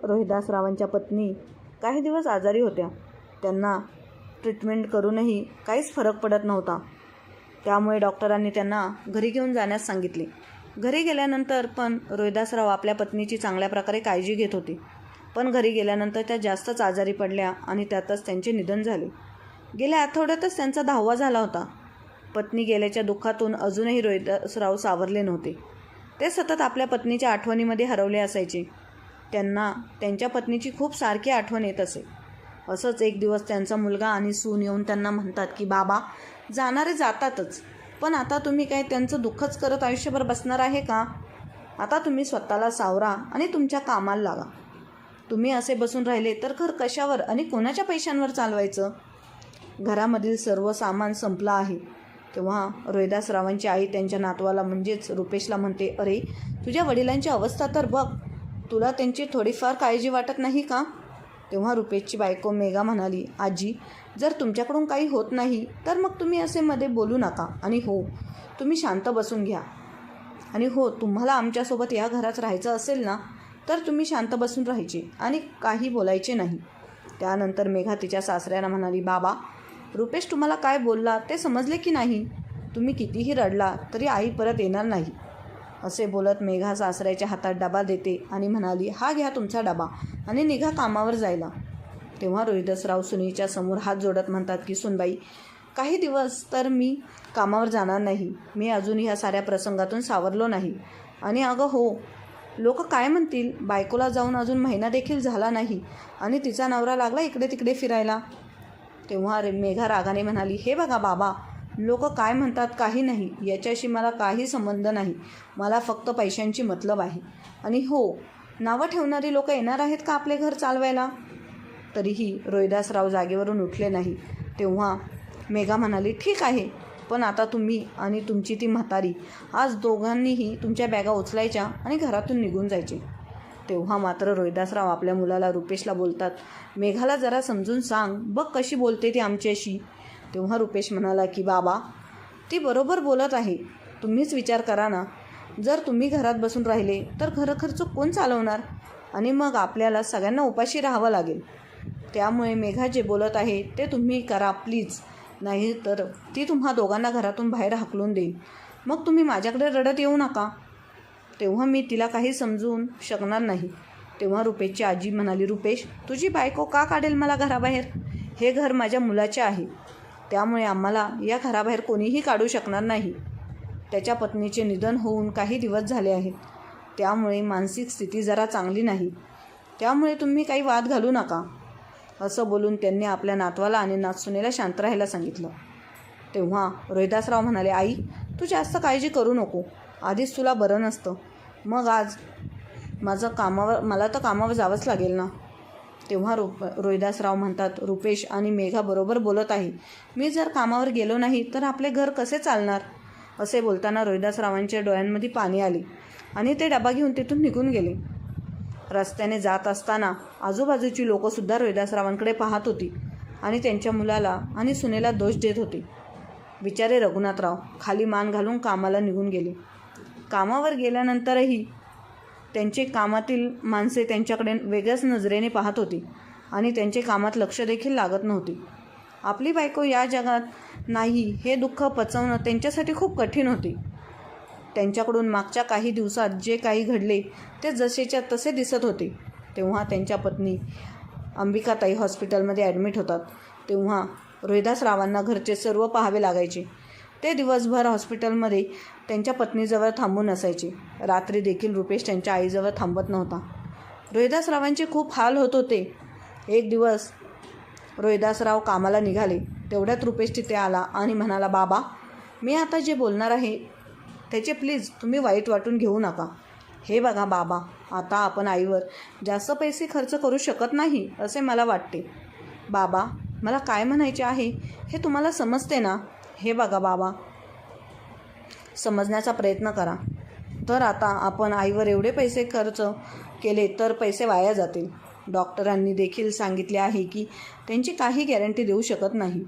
रोहिदासरावांच्या पत्नी काही दिवस आजारी होत्या. त्यांना ट्रीटमेंट करूनही काहीच फरक पडत नव्हता. त्यामुळे डॉक्टरांनी त्यांना घरी घेऊन जाण्यास सांगितले. घरी गेल्यानंतर पण रोहिदासराव आपल्या पत्नीची चांगल्या प्रकारे काळजी घेत होते. पण घरी गेल्यानंतर त्या जास्तच आजारी पडल्या आणि त्यातच त्यांचे निधन झाले. गेल्या आठवड्यातच त्यांचा 10वा झाला होता. पत्नी गेल्याच्या दुःखातून अजूनही रोहिदासराव सावरले नव्हते. ते सतत आपल्या पत्नीच्या आठवणीमध्ये हरवले असायचे. त्यांना त्यांच्या पत्नीची खूप सारखी आठवण येत असे. असंच एक दिवस त्यांचा मुलगा आणि सून येऊन त्यांना म्हणतात की बाबा, जाणारे जातातच, पण आता तुम्ही काय त्यांचं दुःखच करत आयुष्यभर बसणार आहे का? आता तुम्ही स्वतःला सावरा आणि तुमच्या कामाला लागा. तुम्ही असे बसून राहिले तर घर कशावर आणि कोणाच्या पैशांवर चालवायचं? घरामधील सर्व सामान संपलं आहे. तेव्हा रोहिदासरावांची आई त्यांच्या नातवाला म्हणजेच रुपेशला म्हणते, अरे तुझ्या वडिलांची अवस्था तर बघ, तुला त्यांची थोडीफार काळजी वाटत नाही का? तेव्हा रुपेशची बायको मेघा म्हणाली, आजी, जर तुमच्याकडून काही होत नाही तर मग तुम्ही असे मध्ये बोलू नका. आणि हो, तुम्ही शांत बसून घ्या. आणि हो, तुम्हाला आमच्यासोबत या घरात राहायचं असेल ना, तर तुम्ही शांत बसून राहायचे आणि काही बोलायचे नाही. त्यानंतर मेघा तिच्या सासऱ्याला म्हणाली, बाबा, रुपेश तुम्हाला काय बोलला ते समजले की नाही? तुम्ही कितीही रडला तरी आई परत येणार नाही. असे बोलत मेघा सासऱ्याच्या हातात डबा देते आणि म्हणाली, हा घ्या तुमचा डबा आणि निघा कामावर जायला. तेव्हा रोहिदासराव सुनेच्या समोर हात जोडत म्हणतात की सुनबाई, काही दिवस तर मी कामावर जाणार नाही. मी अजून ह्या साऱ्या प्रसंगातून सावरलो नाही. आणि अगं हो, लोक काय म्हणतील? बायकोला जाऊन अजून महिना देखील झाला नाही आणि तिचा नवरा लागला इकडे तिकडे फिरायला. तेव्हा मेघा रागाने म्हणाली, हे बघा बाबा, लोक काय म्हणतात काही नाही, याच्याशी मला काही संबंध नाही. मला फक्त पैशांची मतलब आहे. आणि हो, नावं ठेवणारी लोक येणार आहेत का आपले घर चालवायला? तरीही रोहिदासराव जागेवरून उठले नाही. तेव्हा मेघा म्हणाली, ठीक आहे, पण आता तुम्ही आणि तुमची ती म्हातारी आज दोघांनीही तुमच्या बॅगा उचलायच्या आणि घरातून निघून जायचे. तेव्हा मात्र रोहिदासराव आपल्या मुलाला रुपेशला बोलतात, मेघाला जरा समजून सांग, बघ कशी बोलते ती आमच्याशी. तेव्हा रुपेश म्हणाला की बाबा, ती बरोबर बोलत आहे. तुम्हीच विचार करा ना, जर तुम्ही घरात बसून राहिले तर खर्च कोण चालवणार? आणि मग आपल्याला सगळ्यांना उपाशी राहावं लागेल. त्यामुळे मेघा जे बोलत आहे ते तुम्ही करा प्लीज, नाही तर ती तुम्हा दोघांना घरातून बाहेर हाकलून देईल. मग तुम्ही माझ्याकडे रडत येऊ नका. तेव्हा मी तिला काही समजून शकणार नाही. तेव्हा रुपेशची आजी म्हणाली, रुपेश, तुझी बायको का काढेल मला घराबाहेर? हे घर माझ्या मुलाचे आहे, त्यामुळे आम्हाला या घराबाहेर कोणीही काढू शकणार नाही. त्याच्या पत्नीचे निधन होऊन काही दिवस झाले आहेत, त्यामुळे मानसिक स्थिती जरा चांगली नाही. त्यामुळे तुम्ही काही वाद घालू नका. असं बोलून त्यांनी आपल्या नातवाला आणि नातसुनेला शांत राहायला सांगितलं. तेव्हा रोहिदासराव म्हणाले, आई, तू जास्त काळजी करू नको. आधीच तुला बरं नसतं, मग आज मला तर कामावर जावंच लागेल ना. तेव्हा रोहिदासराव म्हणतात, रुपेश आणि मेघा बरोबर बोलत आहे. मी जर कामावर गेलो नाही तर आपले घर कसे चालणार? असे बोलताना रोहिदासरावांच्या डोळ्यांमध्ये पाणी आले आणि ते डबा घेऊन तिथून निघून गेले. रस्त्याने जात असताना आजूबाजूची लोकंसुद्धा रोहिदासरावांकडे पाहत होती आणि त्यांच्या मुलाला आणि सुनेला दोष देत होते. बिचारे रघुनाथराव खाली मान घालून कामाला निघून गेले. कामावर गेल्यानंतरही त्यांचे कामातील माणसे त्यांच्याकडे वेगळ्याच नजरेने पाहत होती आणि त्यांचे कामात लक्ष देखील लागत नव्हते. आपली बायको या जगात नाही हे दुःख पचवणं त्यांच्यासाठी खूप कठीण होते. त्यांच्याकडून मागच्या काही दिवसात जे काही घडले ते जसेच्या तसे दिसत होते. तेव्हा त्यांच्या पत्नी अंबिकाताई हॉस्पिटलमध्ये ॲडमिट होतात. तेव्हा रोहिदासरावांना घरचे सर्व पाहावे लागायचे. ते दिवसभर हॉस्पिटलमध्ये त्यांच्या पत्नीजवळ थांबून असायचे. रात्री देखील रुपेश त्यांच्या आईजवळ थांबत नव्हता. रोहिदासरावांचे खूप हाल होत होते. एक दिवस रोहिदासराव कामाला निघाले. तेवढ्यात रुपेश तिथे आला आणि म्हणाला, बाबा, मी आता जे बोलणार आहे त्याचे प्लीज तुम्ही वाईट वाटून घेऊ नका. हे बघा बाबा, आता आपण आईवर जास्त पैसे खर्च करू शकत नाही असे मला वाटते. बाबा, मला काय म्हणायचे आहे हे तुम्हाला समजते ना? हे बघा बाबा, समजण्याचा प्रयत्न करा. तर आता आपण आईवर एवढे पैसे खर्च केले तर पैसे वाया जातील. डॉक्टरांनी देखील सांगितले आहे की त्यांची काही गॅरंटी देऊ शकत नाही.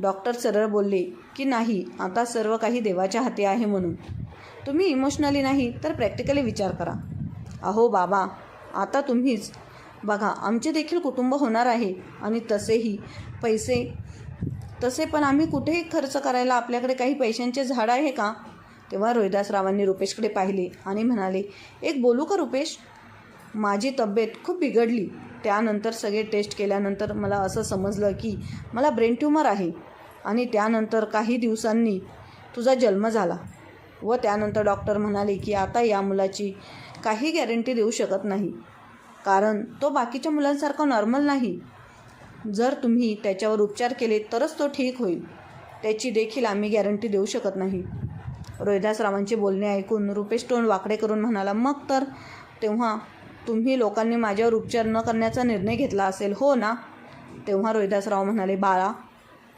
डॉक्टर सरळ बोलले की नाही, आता सर्व काही देवाच्या हाती आहे म्हणून. तुम्ही इमोशनली नाही तर प्रॅक्टिकली विचार करा. अहो बाबा, आता तुम्हीच बघा, आमचे देखील कुटुंब होणार आहे आणि तसे पण आम्ही कुठेही खर्च करायला आपल्याकडे काही पैशांचे झाड आहे का? तेव्हा रोहिदासरावांनी रुपेशकडे पाहिले आणि म्हणाले, एक बोलू का रुपेश? माझी तब्येत खूप बिघडली. त्यानंतर सगळे टेस्ट केल्यानंतर मला असं समजलं की मला ब्रेन ट्यूमर आहे आणि त्यानंतर काही दिवसांनी तुझा जन्म झाला व त्यानंतर डॉक्टर म्हणाले की आता या मुलाची काही गॅरंटी देऊ शकत नाही, कारण तो बाकीच्या मुलांसारखा नॉर्मल नाही. जर तुम्ही त्याच्यावर उपचार केले तरच तो ठीक होईल, त्याची देखील आम्ही गॅरंटी देऊ शकत नाही. रोहिदासरावांचे बोलणे ऐकून रुपेश तोंड वाकडे करून म्हणाला, मग तर तेव्हा तुम्ही लोकांनी माझ्यावर उपचार न करण्याचा निर्णय घेतला असेल, हो ना? तेव्हा रोहिदासराव म्हणाले, बाळा,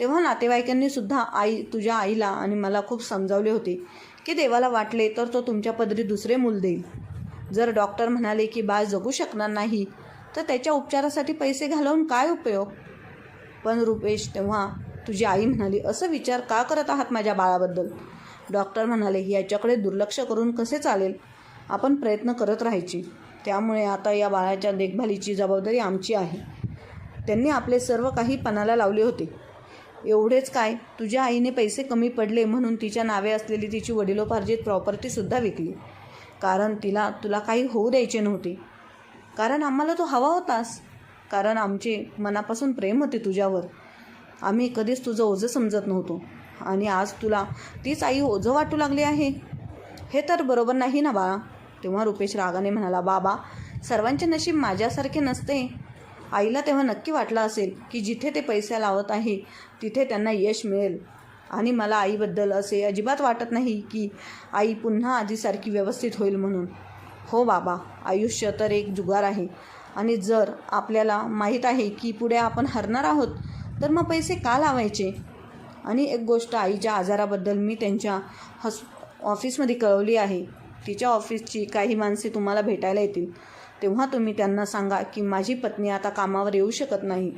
तेव्हा नातेवाईकांनी सुद्धा तुझ्या आईला आणि मला खूप समजावले होते की देवाला वाटले तर तो तुमच्या पदरी दुसरे मूल देईल. जर डॉक्टर म्हणाले की बाळ जगू शकणार नाही तर त्याच्या उपचारासाठी पैसे घालवून काय उपयोग? पण रुपेश, तेव्हा तुझी आई म्हणाली, असं विचार का करत आहात माझ्या बाळाबद्दल? डॉक्टर म्हणाले, याच्याकडे दुर्लक्ष करून कसे चालेल? आपण प्रयत्न करत राहायचे. त्यामुळे आता या बाळाच्या देखभालीची जबाबदारी आमची आहे. त्यांनी आपले सर्व काही पणाला लावले होते. एवढेच काय, तुझ्या आईने पैसे कमी पडले म्हणून तिच्या नावे असलेली तिची वडिलोपार्जित प्रॉपर्टीसुद्धा विकली, कारण तुला काही होऊ द्यायचे नव्हते. कारण आम्हाला तू हवा होतास, कारण आमचे मनापासून प्रेम होते तुझ्यावर. आम्ही कधीच तुझं ओझं समजत नव्हतो आणि आज तुला तीच आई ओझं वाटू लागली आहे. हे तर बरोबर नाही ना बाळा? तेव्हा रुपेश रागाने म्हणाला, बाबा, सर्वांचे नशीब माझ्यासारखे नसते. आईला तेव्हा नक्की वाटलं असेल की जिथे ते पैसा लावत आहे तिथे त्यांना यश मिळेल आणि मला आईबद्दल असे अजिबात वाटत नाही की आई पुन्हा आधीसारखी व्यवस्थित होईल म्हणून. हो बाबा, आयुष्य तर एक जुगार आहे आणि जर आपल्याला माहीत आहे की पुढे आपण हरणार आहोत तर मग पैसे का लावायचे? आणि एक गोष्ट, आईच्या आजाराबद्दल मी त्यांच्या ऑफिसमध्ये कळवली आहे. तिच्या ऑफिसची काही माणसे तुम्हाला भेटायला येतील. तेव्हा तुम्ही त्यांना सांगा की माझी पत्नी आता कामावर येऊ शकत नाही,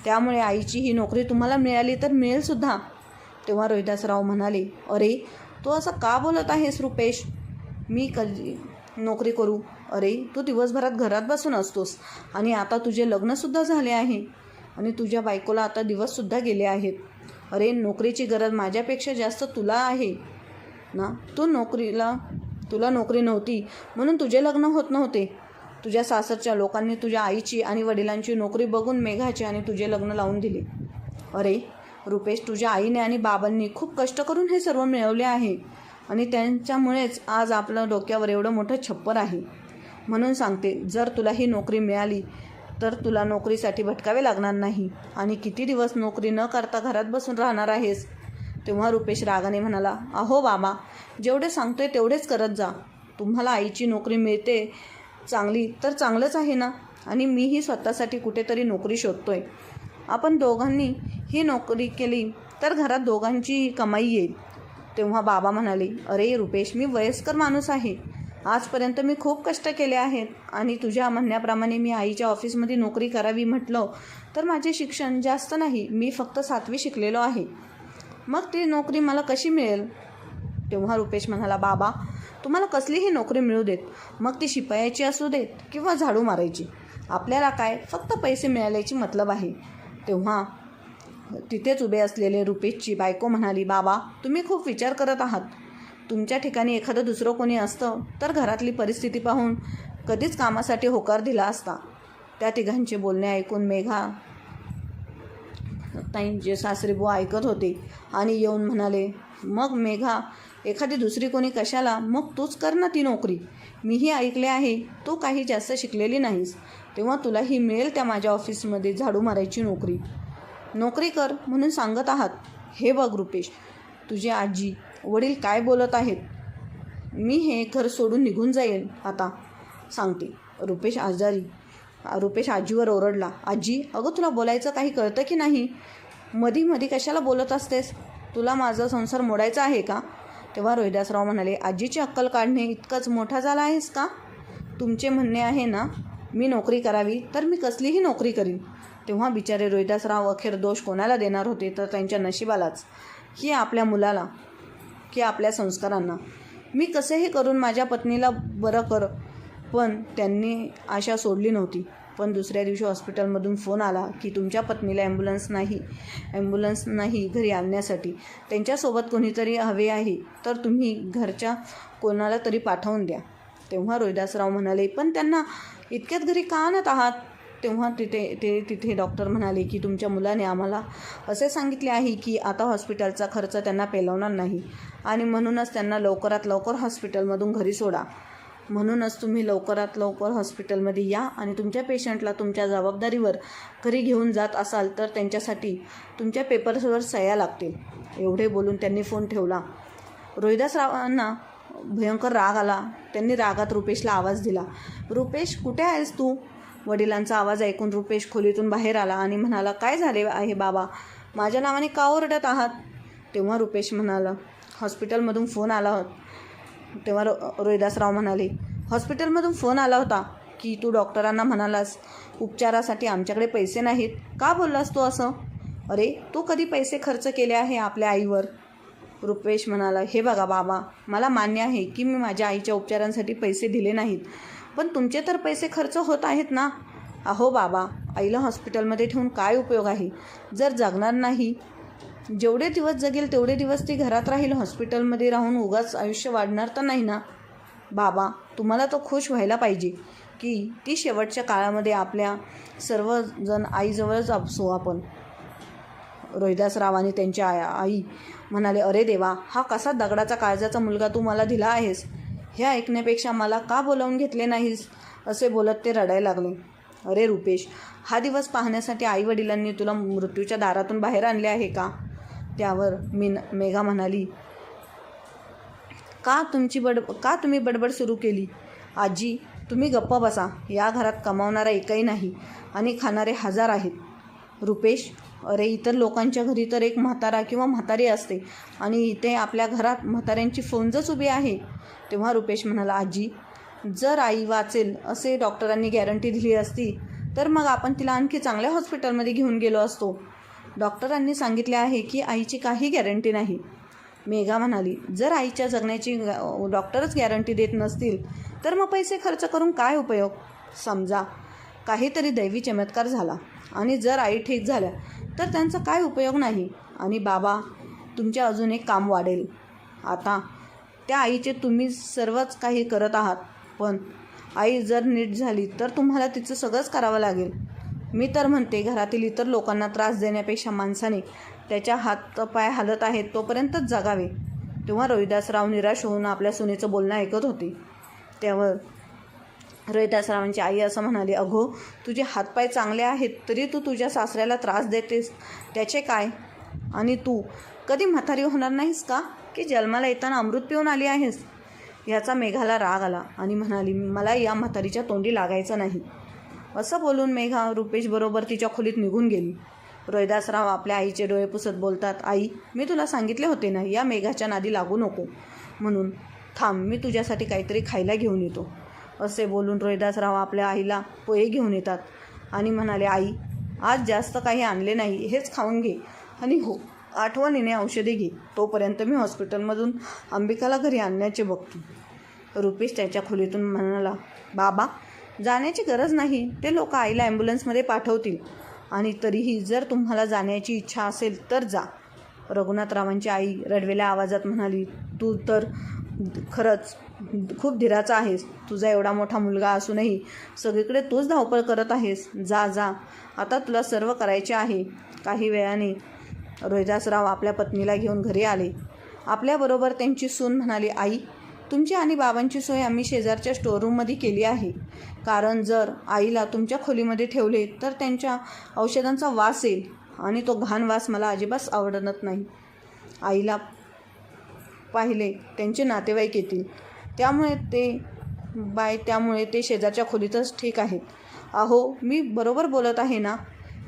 त्यामुळे आईची ही नोकरी तुम्हाला मिळाली तर मिळेलसुद्धा. तेव्हा रोहिदासराव म्हणाले, अरे, तू असं का बोलत आहेस रुपेश? मी कधी नोकरी करू? अरे, तू दिवसभरात घरात बसून असतोस आणि आता तुझे लग्नसुद्धा झाले आहे आणि तुझ्या बायकोला आता दिवससुद्धा गेले आहेत. अरे, नोकरीची गरज माझ्यापेक्षा जास्त तुला आहे ना. तुला नोकरी नव्हती म्हणून तुझे लग्न होत नव्हते. तुझ्या सासरच्या लोकांनी तुझ्या आईची आणि वडिलांची नोकरी बघून मेघाचे आणि तुझे लग्न लावून दिले. अरे रुपेश, तुझ्या आईने आणि बाबांनी खूप कष्ट करून हे सर्व मिळवले आहे आणि त्यांच्यामुळेच आज आपलं डोक्यावर एवढं मोठं छप्पर आहे. म्हणून सांगते, जर तुला ही नोकरी मिळाली तर तुला नोकरीसाठी भटकावे लागणार नाही आणि किती दिवस नोकरी न करता घरात बसून राहणार आहेस? तेव्हा रुपेश रागाने म्हणाला, अहो बाबा, जेवढे सांगतोय तेवढेच करत जा. तुम्हाला आईची नोकरी मिळते चांगली तर चांगलंच आहे ना, आणि मीही स्वतःसाठी कुठेतरी नोकरी शोधतोय. आपण दोघांनी ही नोकरी केली तर घरात दोघांची कमाई येईल. तेव्हा बाबा म्हणाले, अरे रुपेश, मी वयस्कर माणूस आहे. आजपर्यंत मी खूप कष्ट केले आहेत आणि तुझ्या म्हणण्याप्रमाणे मी आईच्या ऑफिसमध्ये नोकरी करावी म्हटलं तर माझे शिक्षण जास्त नाही, मी फक्त 7वी शिकलेलो आहे. मग ती नोकरी मला कशी मिळेल? तेव्हा रुपेश म्हणाला, बाबा, तुम्हाला कसलीही नोकरी मिळू देत, मग ती शिपायाची असू देत किंवा झाडू मारायची, आपल्याला काय, फक्त पैसे मिळाल्याची मतलब आहे. तेव्हा तिथेच उभे असलेले रुपेशची बायको म्हणाली, बाबा, तुम्ही खूप विचार करत आहात. तुमच्या ठिकाणी एखादं दुसरं कोणी असतं तर घरातली परिस्थिती पाहून कधीच कामासाठी होकार दिला असता. त्या तिघांचे बोलणे ऐकून मेघा ताईंचे सासरेबुवा ऐकत होते आणि येऊन म्हणाले, मग मेघा, एखादी दुसरी कोणी कशाला, मग तूच कर ना ती नोकरी. मीही ऐकले आहे तू काही जास्त शिकलेली नाहीस, तेव्हा तुलाही मिळेल त्या माझ्या ऑफिसमध्ये झाडू मारायची नोकरी कर म्हणून सांगत आहात. हे बघ रुपेश, तुझे आजी वडील काय बोलत आहेत. मी हे घर सोडून निघून जाईल आता, सांगते. रुपेश आजीवर ओरडला, आजी, अगं, तुला बोलायचं काही कळतं की नाही? मधी कशाला बोलत असतेस? तुला माझा संसार मोडायचा आहे का? तेव्हा रोहिदासराव म्हणाले, आजीची अक्कल काढणे इतकंच मोठा झाला आहेस का? तुमचे म्हणणे आहे ना मी नोकरी करावी, तर मी कसलीही नोकरी करीन. तेव्हा बिचारे रोहिदासराव अखेर दोष कोणाला देणार होते तर त्यांच्या नशिबालाच, की आपल्या मुलाला, की आपल्या संस्कारांना. मी कसेही करून माझ्या पत्नीला बरं पण त्यांनी आशा सोडली नव्हती. पण दुसऱ्या दिवशी हॉस्पिटलमधून फोन आला की तुमच्या पत्नीला ॲम्ब्युलन्स नाही घरी आणण्यासाठी. त्यांच्यासोबत कोणीतरी हवे आहे, तर तुम्ही घरच्या कोणाला तरी पाठवून द्या. तेव्हा रोहिदासराव म्हणाले, पण त्यांना इतक्यात घरी का आणत आहात? तेव्हा तिथे डॉक्टर म्हणाले की तुमच्या मुलाने आम्हाला असे सांगितले आहे की आता हॉस्पिटलचा खर्च त्यांना पेलवणार नाही आणि म्हणूनच त्यांना लवकरात लवकर हॉस्पिटलमधून घरी सोडा. म्हणूनच तुम्ही लवकरात लवकर हॉस्पिटलमध्ये या आणि तुमच्या पेशंटला तुमच्या जबाबदारीवर घरी घेऊन जात असाल तर त्यांच्यासाठी तुमच्या पेपर्सवर सह्या लागतील. एवढे बोलून त्यांनी फोन ठेवला. रोहिदासरावांना भयंकर राग आला. त्यांनी रागात रुपेशला आवाज दिला, रुपेश कुठे आहेस तू? वडिलांचा आवाज ऐकून रुपेश खोलीतून बाहेर आला आणि म्हणाला, काय झाले आहे बाबा? माझ्या नावाने का ओरडत आहात? तेव्हा रुपेश म्हणाला, हॉस्पिटलमधून फोन आला होता. तेव्हा रोहिदासराव म्हणाले, हॉस्पिटलमधून फोन आला होता की तू डॉक्टरांना म्हणालास उपचारासाठी आमच्याकडे पैसे नाहीत. का बोललास तू असं? अरे तू कधी पैसे खर्च केले आहे आपल्या आईवर? रुपेश म्हणाला, हे बघा बाबा, मला मान्य आहे की मी माझ्या आईच्या उपचारांसाठी पैसे दिले नाहीत, पण तुमचे तर पैसे खर्च होत आहेत ना. अहो बाबा, आईला हॉस्पिटलमध्ये ठेवून काय उपयोग आहे? जर जगणार नाही, जेवढे दिवस जगेल तेवढे दिवस ती घरात राहील. हॉस्पिटलमध्ये राहून उगाच आयुष्य वाढणार तर नाही ना. बाबा, तुम्हाला तर खुश व्हायला पाहिजे की ती शेवटच्या काळामध्ये आपल्या सर्वजण आईजवळच असू आपण. रोहिदासराव आणि त्यांच्या आई म्हणाले, अरे देवा, हा कसा दगडाचा काळजाचा मुलगा तू मला दिला आहेस? हे ऐकण्यापेक्षा मला का बोलावून घेतले नाहीस? असे बोलत ते रडायला लागले. अरे रुपेश, हा दिवस पाहण्यासाठी आईवडिलांनी तुला मृत्यूच्या दारातून बाहेर आणले आहे का? त्यावर मेघा म्हणाली, का तुम्ही बडबड सुरू केली? आजी, तुम्ही गप्प बसा. या घरात कमावणारा एकही नाही आणि खाणारे 1000 आहेत. रुपेश, अरे इतर लोकांच्या घरी तर एक म्हातारा किंवा म्हातारी असते आणि इथे आपल्या घरात म्हाताऱ्यांची फौजच उभी आहे. तेव्हा रुपेश म्हणाला, आजी, जर आई वाचेल असे डॉक्टरांनी गॅरंटी दिली असती तर मग आपण तिला आणखी चांगल्या हॉस्पिटलमध्ये घेऊन गेलो असतो. डॉक्टरांनी सांगितले आहे की आईची काही गॅरंटी नाही. मेघा म्हणाली, जर आईच्या जगण्याची डॉक्टरच गॅरंटी देत नसतील तर मग पैसे खर्च करून काय उपयोग? समजा काहीतरी दैवी चमत्कार झाला आणि जर आई ठीक झाल्या तर त्यांचा काय उपयोग नाही. आणि बाबा, तुमचे अजून एक काम वाढेल. आता त्या आईचे तुम्ही सर्वच काही करत आहात, पण आई जर नीट झाली तर तुम्हाला तिचं सगळंच करावं लागेल. मी तर म्हणते, घरातील इतर लोकांना त्रास देण्यापेक्षा माणसाने त्याच्या हातपाय हालत आहेत तोपर्यंतच जगावे. तेव्हा रोहिदासराव निराश होऊन आपल्या सुनेचं बोलणं ऐकत होते. त्यावर रोहिदासरावांची आई असं म्हणाली, अगो, तुझे हातपाय चांगले आहेत तरी तू तुझ्या सासऱ्याला त्रास देतेस, त्याचे काय? आणि तू कधी म्हातारी होणार नाहीस का की जन्माला येताना अमृत पिऊन आली आहेस? ह्याचा मेघाला राग आला आणि म्हणाली, मला या म्हातारीच्या तोंडी लागायचं नाही. असं बोलून मेघा रुपेशबरोबर तिच्या खोलीत निघून गेली. रोहिदासराव आपल्या आईचे डोळे पुसत बोलतात, आई, मी तुला सांगितले होते ना, या मेघाच्या नादी लागू नको म्हणून. थांब, मी तुझ्यासाठी काहीतरी खायला घेऊन येतो. असे बोलून रोहिदासराव आपल्या आईला पोहे घेऊन येतात आणि म्हणाले, आई, आज जास्त काही आणले नाही, हेच खाऊन घे आणि हो, आठवणीने औषधे घे. तोपर्यंत मी हॉस्पिटलमधून अंबिकाला घरी आणण्याचे बघतो. रुपेश त्याच्या खोलीतून म्हणाला, बाबा, जाण्याची गरज नाही. ते लोक आईला ॲम्ब्युलन्समध्ये पाठवतील आणि तरीही जर तुम्हाला जाण्याची इच्छा असेल तर जा. रघुनाथरावांची आई रडवेल्या आवाजात म्हणाली, तू तर खरंच खूप धीराचा आहेस. तुझा एवढा मोठा मुलगा असूनही सगळीकडे तूच धावपळ करत आहेस. जा जा, आता तुला सर्व करायचे आहे. काही वेळाने रोहिदासराव आपल्या पत्नीला घेऊन घरी आले. आपल्याबरोबर त्यांची सून म्हणाली, आई, तुमची आणि बाबांची सोय आम्ही शेजारच्या स्टोअररूममध्ये केली आहे. कारण जर आईला तुमच्या खोलीमध्ये ठेवले तर त्यांच्या औषधांचा वास येईल आणि तो घाण वास मला अजिबात आवडत नाही. आईला पाहिले त्यांचे नातेवाईक येतील, त्यामुळे ते शेजारच्या खोलीतच ठीक आहेत. अहो, मी बरोबर बोलत आहे ना?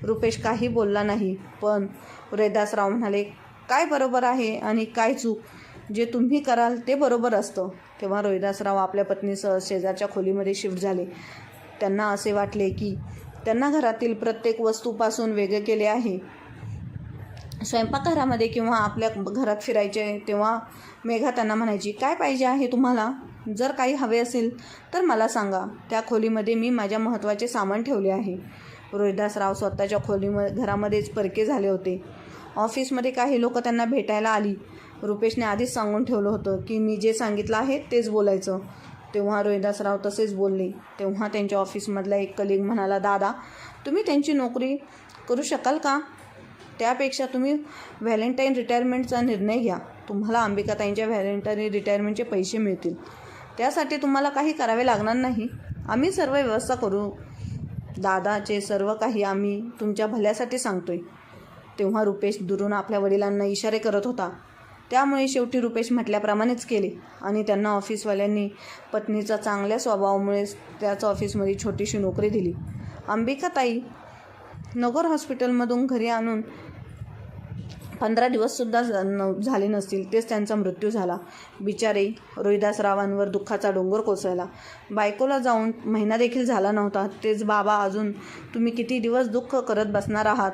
रुपेश काही बोलला नाही, पण रोहिदासराव म्हणाले, काय बरोबर आहे आणि काय चूक? जे तुम्ही कराल ते बरोबर असतं. तेव्हा रोहिदासराव आपल्या पत्नीसह शेजारच्या खोलीमध्ये शिफ्ट झाले. त्यांना असे वाटले की त्यांना घरातील प्रत्येक वस्तूपासून वेगळे केले आहे. स्वयंपाकघरामध्ये किंवा आपल्या घरात फिरायचे तेव्हा मेघा त्यांना म्हणायची, काय पाहिजे आहे तुम्हाला? जर काही हवे असेल तर मला सांगा. त्या खोलीमध्ये मी माझ्या महत्त्वाचे सामान ठेवले आहे. रोहिदासराव स्वतःच्या घरामध्येच परके झाले होते. ऑफिसमध्ये काही लोक त्यांना भेटायला आली. रुपेशने आधीच सांगून ठेवलं होतं की मी जे सांगितलं आहे तेच बोलायचं. तेव्हा रोहिदासराव तसेच बोलले. तेव्हा त्यांच्या ऑफिसमधला एक कलीग म्हणाला, दादा, तुम्ही त्यांची नोकरी करू शकाल का? त्यापेक्षा तुम्ही व्हॅलेंटाईन रिटायरमेंटचा निर्णय घ्या. तुम्हाला अंबिकाताईंच्या व्हॅलेंटाईन रिटायरमेंटचे पैसे मिळतील. त्यासाठी तुम्हाला काही करावे लागणार नाही. आम्ही सर्व व्यवस्था करू. दादाचे सर्व काही आम्ही तुमच्या भल्यासाठी सांगतोय. तेव्हा रुपेश दुरून आपल्या वडिलांना इशारे करत होता. त्यामुळे शेवटी रुपेश म्हटल्याप्रमाणेच केले आणि त्यांना ऑफिसवाल्यांनी पत्नीचा चांगल्या स्वभावामुळेच त्याच ऑफिसमध्ये छोटीशी नोकरी दिली. अंबिकाताई नगर हॉस्पिटलमधून घरी आणून 15 दिवससुद्धा झाले नसतील तेच त्यांचा मृत्यू झाला. बिचारे रोहिदासरावांवर दुःखाचा डोंगर कोसळला. बायकोला जाऊन महिना देखील झाला नव्हता. तेच बाबा, अजून तुम्ही किती दिवस दुःख करत बसणार आहात?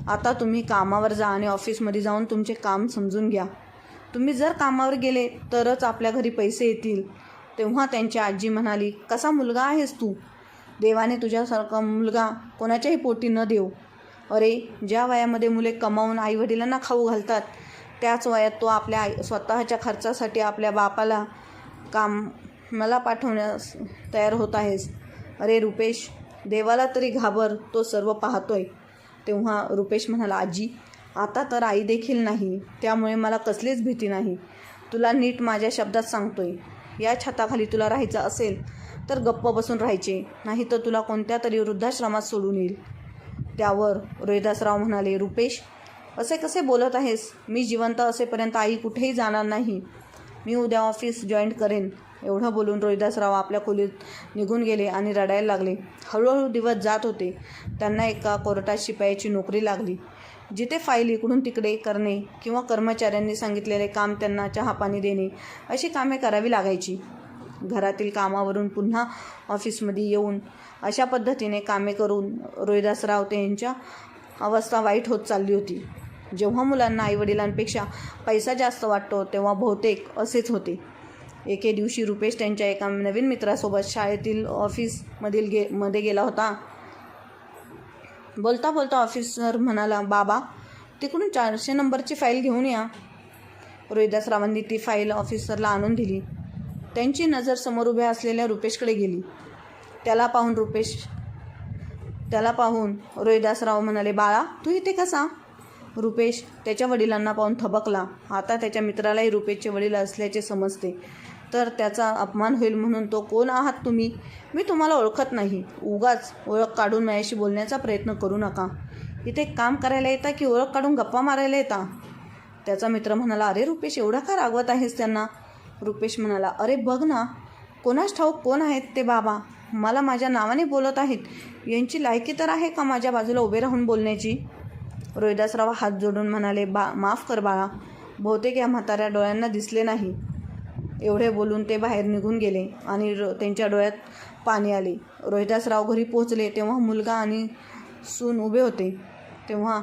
आता तुम्ही कामावर जा आणि ऑफिसमध्ये जाऊन तुमचे काम समजून घ्या. तुम्ही जर कामावर गेले तरच आपल्या घरी पैसे येतील. तेव्हा त्यांची आजी म्हणाली, कसा मुलगा आहेस तू? देवाने तुझ्यासारखा मुलगा कोणाच्याही पोटी न देऊ. अरे, ज्या वयामध्ये मुले कमावून आईवडिलांना खाऊ घालतात त्याच वयात तो आपल्या स्वतःच्या खर्चासाठी आपल्या बापाला कामाला पाठवण्यास तयार होत आहेस. अरे रुपेश, देवाला तरी घाबर, तो सर्व पाहतोय. तेव्हा रुपेश म्हणाला, आजी, आता तर आई देखील नाही, त्यामुळे मला कसलीच भीती नाही. तुला नीट माझ्या शब्दात सांगतोय, या छताखाली तुला राहायचं असेल तर गप्प बसून राहायचे, नाही तर तुला कोणत्या तरी वृद्धाश्रमात सोडून येईल. त्यावर रोहिदासराव म्हणाले, रुपेश, असे कसे बोलत आहेस? मी जिवंत असेपर्यंत आई कुठेही जाणार नाही. मी उद्या ऑफिस जॉईन करेन. एवढं बोलून रोहिदासराव आपल्या खोलीत निघून गेले आणि रडायला लागले. हळूहळू दिवस जात होते. त्यांना एका कोर्टात शिपायाची नोकरी लागली, जिथे फाईल इकडून तिकडे करणे किंवा कर्मचाऱ्यांनी सांगितलेले काम त्यांना चहापाणी देणे अशी कामे करावी लागायची. घरातील कामावरून पुन्हा ऑफिसमध्ये येऊन अशा पद्धतीने कामे करून रोहिदासराव यांच्या अवस्था वाईट होत चालली होती. जेव्हा मुलांना आईवडिलांपेक्षा पैसा जास्त वाटतो तेव्हा बहुतेक असेच होते. एके दिवशी रुपेश त्यांच्या एका नवीन मित्रासोबत शाळेतील मध्ये गेला होता. बोलता बोलता ऑफिसर म्हणाला, बाबा, तिकडून 400 नंबरची फाईल घेऊन या. रोहिदासरावांनी ती फाईल ऑफिसरला आणून दिली. त्यांची नजर समोर उभ्या असलेल्या रुपेशकडे गेली. त्याला पाहून रोहिदासराव म्हणाले, बाळा, तू इथे कसा? रुपेश त्याच्या वडिलांना पाहून थबकला. आता त्याच्या मित्रालाही रुपेशचे वडील असल्याचे समजते तर त्याचा अपमान होईल म्हणून तो, कोण आहात तुम्ही? मी तुम्हाला ओळखत नाही. उगाच ओळख काढून माझ्याशी बोलण्याचा प्रयत्न करू नका. इथे काम करायला येता की ओळख काढून गप्पा मारायला येता? त्याचा मित्र म्हणाला, अरे रुपेश, एवढा का रागवत आहेस त्यांना? रुपेश म्हणाला, अरे बघ ना, कोणास ठाऊक कोण आहेत ते बाबा? मला माझ्या नावाने बोलत आहेत. यांची लायकी तर आहे का माझ्या बाजूला उभे राहून बोलण्याची? रोहिदासराव हात जोडून म्हणाले, माफ कर बाळा, बहुतेक या म्हाताऱ्या डोळ्यांना दिसले नाही. एवढे बोलून ते बाहेर निघून गेले आणि त्यांच्या डोळ्यात पाणी आले. रोहिदासराव घरी पोहोचले तेव्हा मुलगा आणि सून उभे होते. तेव्हा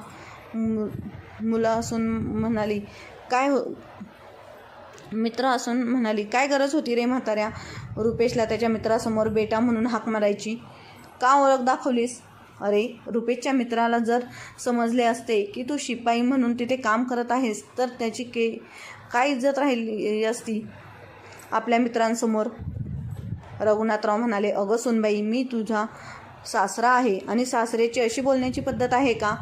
सून म्हणाली, मित्र असून म्हणाली, काय गरज होती रे म्हाताऱ्या रुपेशला त्याच्या मित्रासमोर बेटा म्हणून हाक मारायची? का ओळख दाखवलीस? अरे, रुपेशच्या मित्राला जर समजले असते की तू शिपाई म्हणून तिथे काम करत आहेस तर त्याची काय इज्जत राहिली असती आपल्या मित्रांसमोर? रघुनाथराव म्हणाले, अगं सुनबाई, मी तुझा सासरा आहे आणि सासऱ्याची अशी बोलण्याची पद्धत आहे का?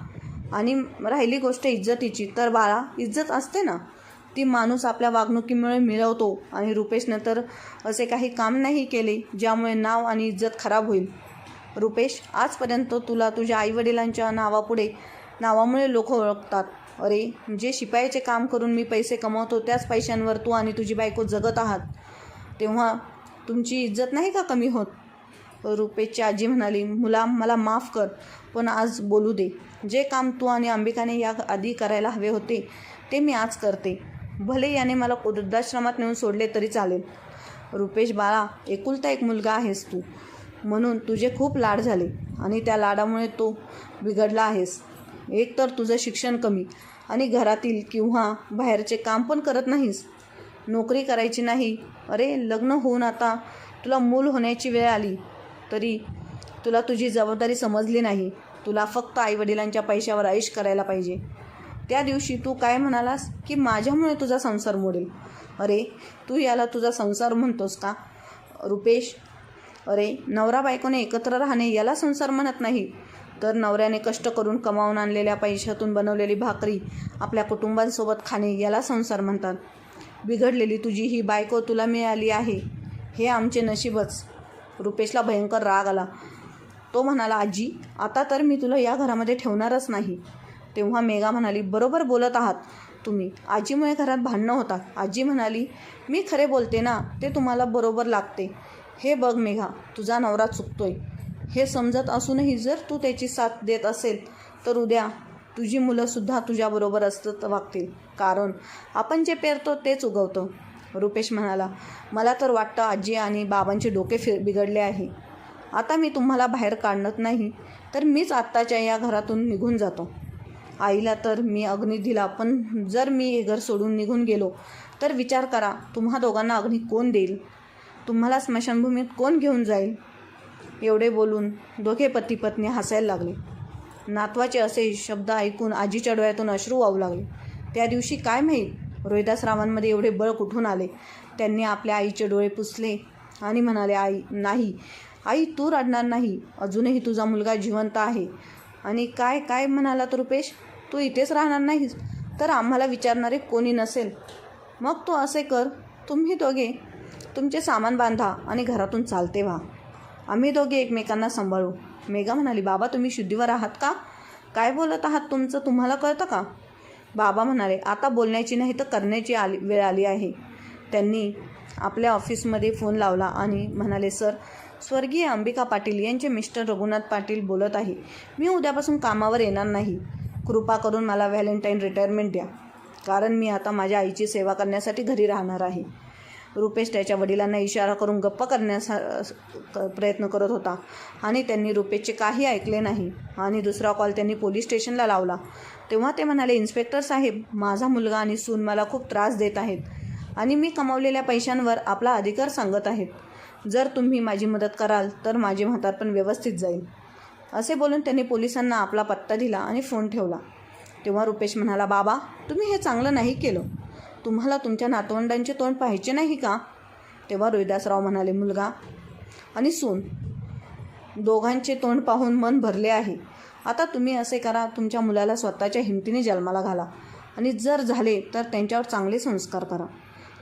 आणि राहिली गोष्ट इज्जतीची, तर बाळा, इज्जत असते ना, ती माणूस आपल्या वागणुकीमुळे मिळवतो आणि रुपेशनं तर असे काही काम नाही केले ज्यामुळे नाव आणि इज्जत खराब होईल. रुपेश, आजपर्यंत तुला तुझ्या आईवडिलांच्या नावामुळे लोक ओळखतात. अरे, जे शिपायाचे काम करून मी पैसे कमवतो त्याच पैशांवर तू आणि तुझी बायको जगत आहात, तेव्हा तुमची इज्जत नाही का कमी होत? रुपेशची आजी म्हणाली, मुला, मला माफ कर, पण आज बोलू दे. जे काम तू आणि अंबिकाने या आधी करायला हवे होते ते मी आज करते. भले याने मला वृद्धाश्रमात नेऊन सोडले तरी चालेल. रुपेश बाळा, एकुलता एक मुलगा आहेस तू, म्हणून तुझे खूप लाड झाले आणि त्या लाडामुळे तो बिघडला आहेस. एक तर तुझं शिक्षण कमी आणि घरातील किंवा बाहेरचे काम पण करत नाहीस. नोकरी करायची नाही. अरे लग्न होऊन आता तुला मूल होण्याची वेळ आली तरी तुला तुझी जबाबदारी समजली नाही. तुला फक्त आईवडिलांच्या पैशावर ऐश करायला पाहिजे. त्या दिवशी तू काय म्हणालास की माझ्यामुळे तुझा संसार मोडेल. अरे तू याला तुझा संसार म्हणतोस का रुपेश? अरे नवरा बायकोने एकत्र राहणे याला संसार म्हणत नाही, तर नवऱ्याने कष्ट करून कमावून आणलेल्या पैशातून बनवलेली भाकरी आपल्या कुटुंबांसोबत खाणे याला संसार म्हणतात. बिघडलेली तुझी ही बायको तुला मिळाली आहे हे आमचे नशीबच. रुपेशला भयंकर राग आला. तो म्हणाला, आजी आता तर मी तुला या घरामध्ये ठेवणारच नाही. तेव्हा मेघा म्हणाली, बरोबर बोलत आहात तुम्ही. आजीमुळे घरात भांडणं होतात. आजी म्हणाली, मी खरे बोलते ना, ते तुम्हाला बरोबर लागते. हे बघ मेघा, तुझा नवरा चुकतोय हे समजत असूनही जर तू त्याची साथ देत असेल तर उद्या तुझी मुलंसुद्धा तुझ्याबरोबर असत वागतील, कारण आपण जे पेरतो तेच उगवतं. रुपेश म्हणाला, मला तर वाटतं आजी आणि बाबांचे डोके बिघडले आहे. आता मी तुम्हाला बाहेर काढत नाही तर मीच आत्ताच्या या घरातून निघून जातो. आईला तर मी अग्नी दिला, पण जर मी हे घर सोडून निघून गेलो तर विचार करा, तुम्हा दोघांना अग्नी कोण देईल? तुम्हाला स्मशानभूमीत कोण घेऊन जाईल? एवढे बोलून दोघे पती पत्नी हसायला लागले. नातवाचे असे शब्द ऐकून आजीच्या डोळ्यातून अश्रू वाहू लागले. त्या दिवशी काय माहीत रोहिदासरावांमध्ये एवढे बळ कुठून आले. त्यांनी आपल्या आईचे डोळे पुसले आणि म्हणाले, आई नाही, आई तू रडणार नाही. अजूनही तुझा मुलगा जिवंत आहे. आणि काय काय म्हणालात रुपेश? तू इथेच राहणार नाहीस तर आम्हाला विचारणारे कोणी नसेल. मग तू असे कर, तुम्ही दोघे तुमचे सामान बांधा आणि घरातून चालते व्हा. आम्ही दोघे एकमेकांना सांभाळू. मेघा म्हणाली, बाबा तुम्ही शुद्धीवर आहात का? काय बोलत आहात तुमचं तुम्हाला कळतं का? बाबा म्हणाले, आता बोलण्याची नाही तर करण्याची वेळ आली आहे. त्यांनी आपल्या ऑफिसमध्ये फोन लावला आणि म्हणाले, सर स्वर्गीय अंबिका पाटील यांचे मिस्टर रघुनाथ पाटील बोलत आहे. मी उद्यापासून कामावर येणार नाही. कृपा करून मला व्हॅलेंटाईन रिटायरमेंट द्या, कारण मी आता माझ्या आईची सेवा करण्यासाठी घरी राहणार आहे. रुपेश त्याच्या वडिलांना इशारा करून गप्प करण्याचा प्रयत्न करत होता आणि त्यांनी रुपेशचे काही ऐकले नाही आणि दुसरा कॉल त्यांनी पोलीस स्टेशनला लावला. तेव्हा ते म्हणाले, इन्स्पेक्टर साहेब, माझा मुलगा आणि सून मला खूप त्रास देत आहेत आणि मी कमावलेल्या पैशांवर आपला अधिकार सांगत आहेत. जर तुम्ही माझी मदत कराल तर माझे म्हातारपण व्यवस्थित जाईल. असे बोलून त्यांनी पोलिसांना आपला पत्ता दिला आणि फोन ठेवला. तेव्हा रुपेश म्हणाला, बाबा तुम्ही हे चांगलं नाही केलं. तुम्हाला तुमच्या नातवंडांचे तोंड पाहायचे नाही का? तेव्हा रोहिदासराव म्हणाले, मुलगा आणि सून दोघांचे तोंड पाहून मन भरले आहे. आता तुम्ही असे करा, तुमच्या मुलाला स्वतःच्या हिमतीने जन्माला घाला आणि जर झाले तर त्यांच्यावर चांगले संस्कार करा,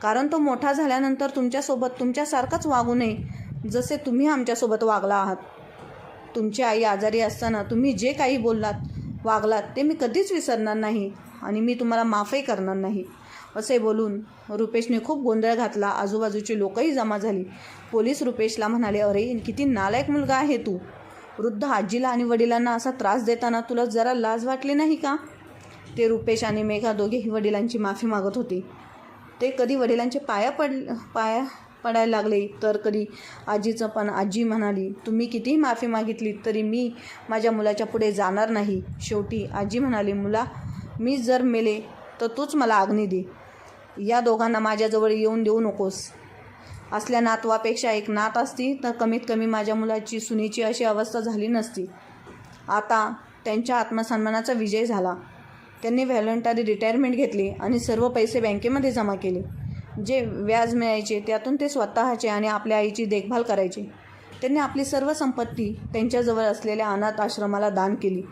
कारण तो मोठा झाल्यानंतर तुमच्यासोबत तुमच्यासारखाच वागू नये जसे तुम्ही आमच्यासोबत वागला आहात. तुमची आई आजारी असताना तुम्ही जे काही वागलात ते मी कधीच विसरणार नाही आणि मी तुम्हाला माफही करणार नाही. असे बोलून रुपेशने खूप गोंधळ घातला. आजूबाजूची लोकही जमा झाली. पोलीस रुपेशला म्हणाले, अरे किती नालायक मुलगा आहे तू. वृद्ध आजीला आणि वडिलांना असा त्रास देताना तुला जरा लाज वाटली नाही का? ते रुपेश आणि मेघा दोघेही वडिलांची माफी मागत होते. ते कधी वडिलांचे पाया पडायला लागले तर कधी आजीचं. पण आजी म्हणाली, तुम्ही कितीही माफी मागितली तरी मी माझ्या मुलाच्या पुढे जाणार नाही. शेवटी आजी म्हणाली, मुला मी जर मेले तर तूच मला अग्नी दे. या दोघांना माझ्याजवळ येऊन देऊ नकोस. असल्या नातवापेक्षा एक नात असती तर कमीत कमी माझ्या मुलाची सुनेची अशी अवस्था झाली नसती. आता त्यांच्या आत्मसन्मानाचा विजय झाला. त्यांनी व्हॉलंटरी रिटायरमेंट घेतली आणि सर्व पैसे बँकेमध्ये जमा केले. जे व्याज मिळायचे त्यातून ते स्वतःचे आणि आपल्या आईची देखभाल करायचे. त्यांनी आपली सर्व संपत्ती त्यांच्याजवळ असलेल्या अनाथ आश्रमाला दान केली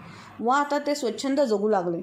व आता ते स्वच्छंद जगू लागले.